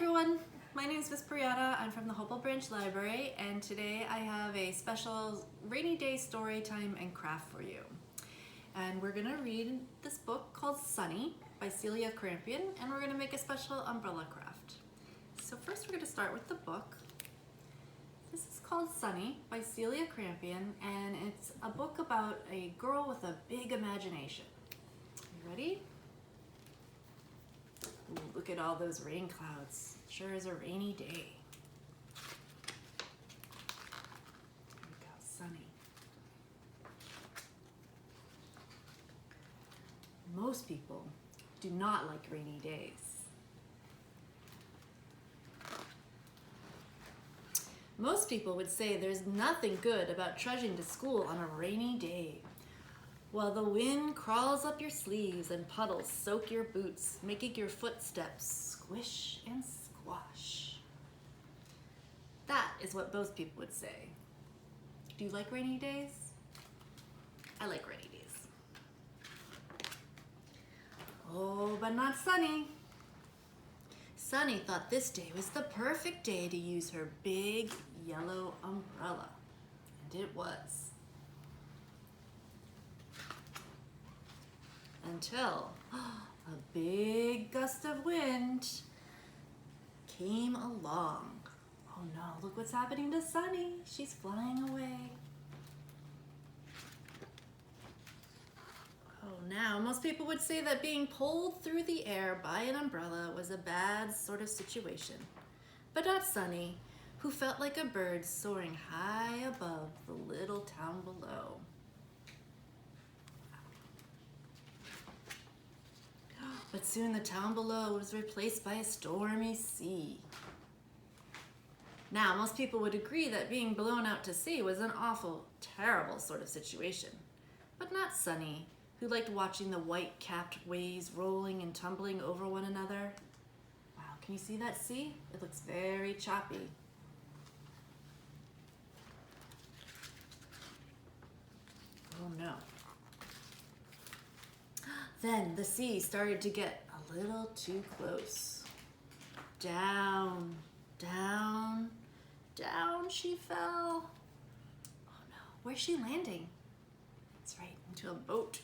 everyone, my name is Miss Briana. I'm from the Hopewell Branch Library, and today I have a special rainy day story time and craft for you. And we're gonna read this book called Sunny by Celia Krampien, and we're gonna make a special umbrella craft. So first we're gonna start with the book. This is called Sunny by Celia Krampien, and it's a book about a girl with a big imagination. You ready? Ooh, look at all those rain clouds. Sure is a rainy day. Here we go, sunny. Most people do not like rainy days. Most people would say there's nothing good about trudging to school on a rainy day. While the wind crawls up your sleeves and puddles soak your boots, making your footsteps squish and squash. That is what most people would say. Do you like rainy days? I like rainy days. Oh, but not Sunny. Sunny thought this day was the perfect day to use her big yellow umbrella. And it was. Until a big gust of wind came along. Oh no, look what's happening to Sunny. She's flying away. Oh, now most people would say that being pulled through the air by an umbrella was a bad sort of situation. But not Sunny, who felt like a bird soaring high above the little town below. But soon the town below was replaced by a stormy sea. Now, most people would agree that being blown out to sea was an awful, terrible sort of situation. But not Sunny, who liked watching the white-capped waves rolling and tumbling over one another. Wow, can you see that sea? It looks very choppy. Oh no. Then the sea started to get a little too close. Down, down, down she fell. Oh no, where's she landing? That's right, into a boat.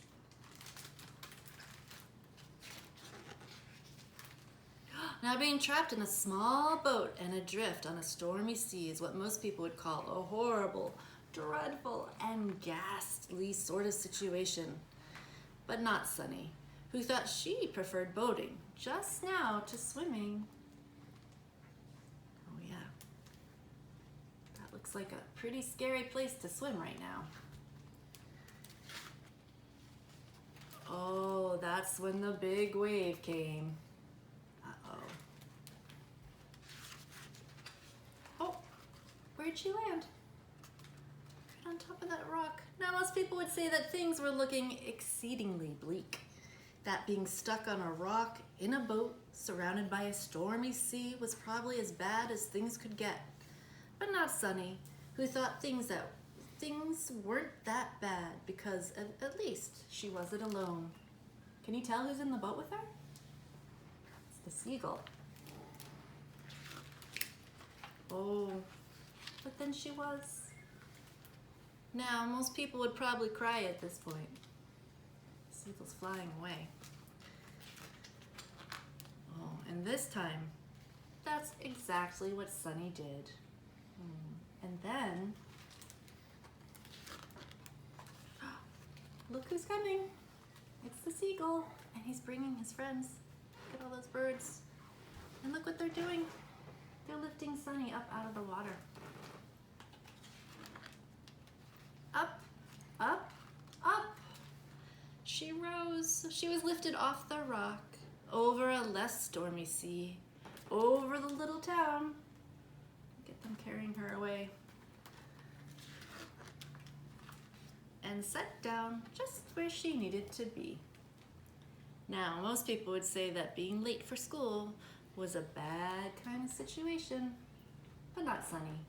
Now being trapped in a small boat and adrift on a stormy sea is what most people would call a horrible, dreadful, and ghastly sort of situation. But not Sunny, who thought she preferred boating just now to swimming. Oh yeah, that looks like a pretty scary place to swim right now. Oh, that's when the big wave came. Uh-oh. Oh, where'd she land? On top of that rock. Now most people would say that things were looking exceedingly bleak. That being stuck on a rock in a boat surrounded by a stormy sea was probably as bad as things could get. But not Sunny, who thought things weren't that bad because at least she wasn't alone. Can you tell who's in the boat with her? It's the seagull. Oh, but then she was. Now, most people would probably cry at this point. The seagull's flying away. Oh, and this time, that's exactly what Sunny did. And then, look who's coming. It's the seagull, and he's bringing his friends. Look at all those birds. And look what they're doing. They're lifting Sunny up out of the water. Up, up, up. She rose. She was lifted off the rock, over a less stormy sea, over the little town. Get them carrying her away. And set down just where she needed to be. Now, most people would say that being late for school was a bad kind of situation, but not Sunny.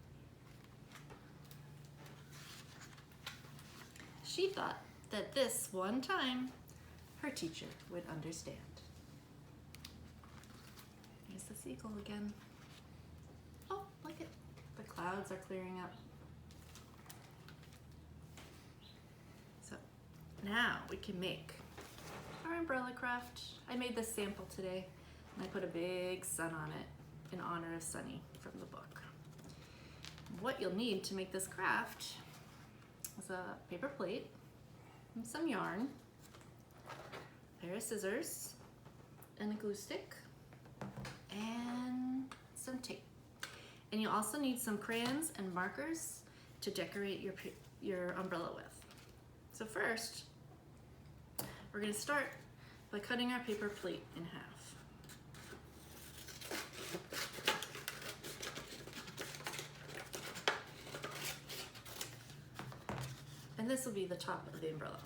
She thought that this one time her teacher would understand. Here's the seagull again. Oh, look at the clouds are clearing up. So now we can make our umbrella craft. I made this sample today and I put a big sun on it in honor of Sunny from the book. What you'll need to make this craft is a paper plate and some yarn, a pair of scissors, and a glue stick, and some tape. And you also need some crayons and markers to decorate your umbrella with. So first, we're going to start by cutting our paper plate in half. And this will be the top of the umbrella.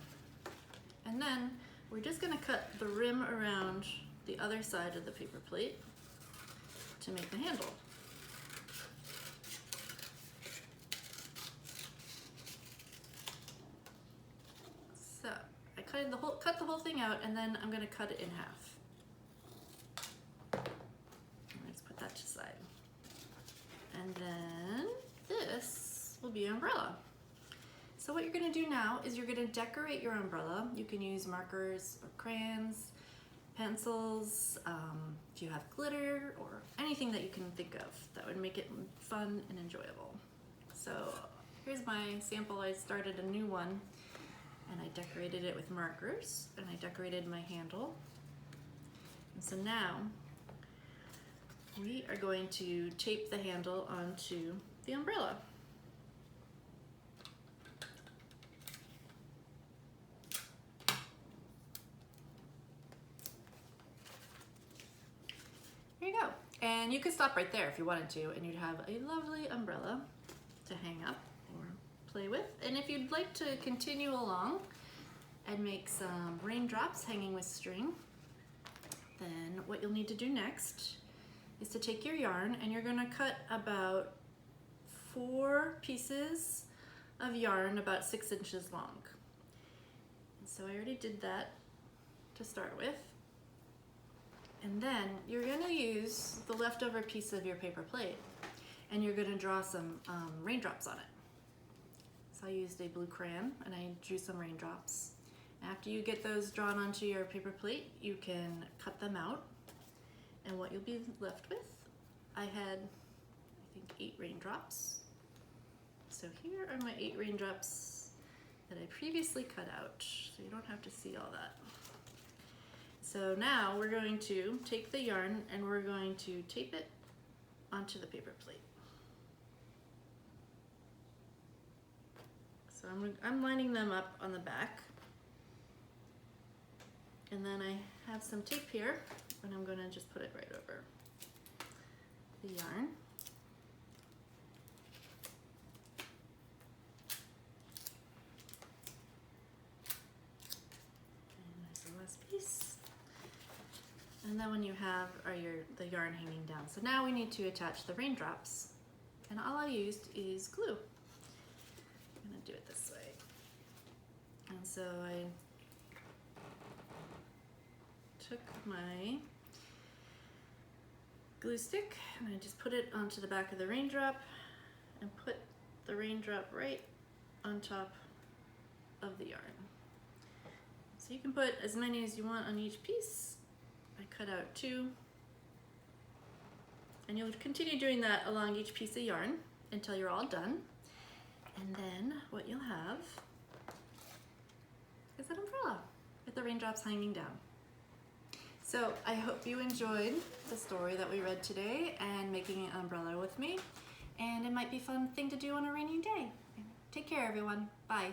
And then we're just going to cut the rim around the other side of the paper plate to make the handle. So I cut the whole thing out, and then I'm going to cut it in half. Let's put that to the side. And then this will be an umbrella. So what you're going to do now is you're going to decorate your umbrella. You can use markers or crayons, pencils, if you have glitter or anything that you can think of that would make it fun and enjoyable. So here's my sample. I started a new one and I decorated it with markers and I decorated my handle. And so now we are going to tape the handle onto the umbrella. There you go. And you could stop right there if you wanted to, and you'd have a lovely umbrella to hang up or play with. And if you'd like to continue along and make some raindrops hanging with string, then what you'll need to do next is to take your yarn and you're gonna cut about 4 pieces of yarn about 6 inches long. And so I already did that to start with. And then you're gonna use the leftover piece of your paper plate and you're gonna draw some raindrops on it. So I used a blue crayon and I drew some raindrops. After you get those drawn onto your paper plate, you can cut them out. And what you'll be left with, I had, I think, 8 raindrops. So here are my 8 raindrops that I previously cut out, so you don't have to see all that. So now we're going to take the yarn and we're going to tape it onto the paper plate. So I'm lining them up on the back. And then I have some tape here and I'm gonna just put it right over the yarn. And there's the last piece. And then when you have the yarn hanging down. So now we need to attach the raindrops. And all I used is glue. I'm gonna do it this way. And so I took my glue stick and I just put it onto the back of the raindrop and put the raindrop right on top of the yarn. So you can put as many as you want on each piece. I cut out 2. And you'll continue doing that along each piece of yarn until you're all done. And then what you'll have is an umbrella with the raindrops hanging down. So I hope you enjoyed the story that we read today and making an umbrella with me. And it might be a fun thing to do on a rainy day. Take care, everyone. Bye.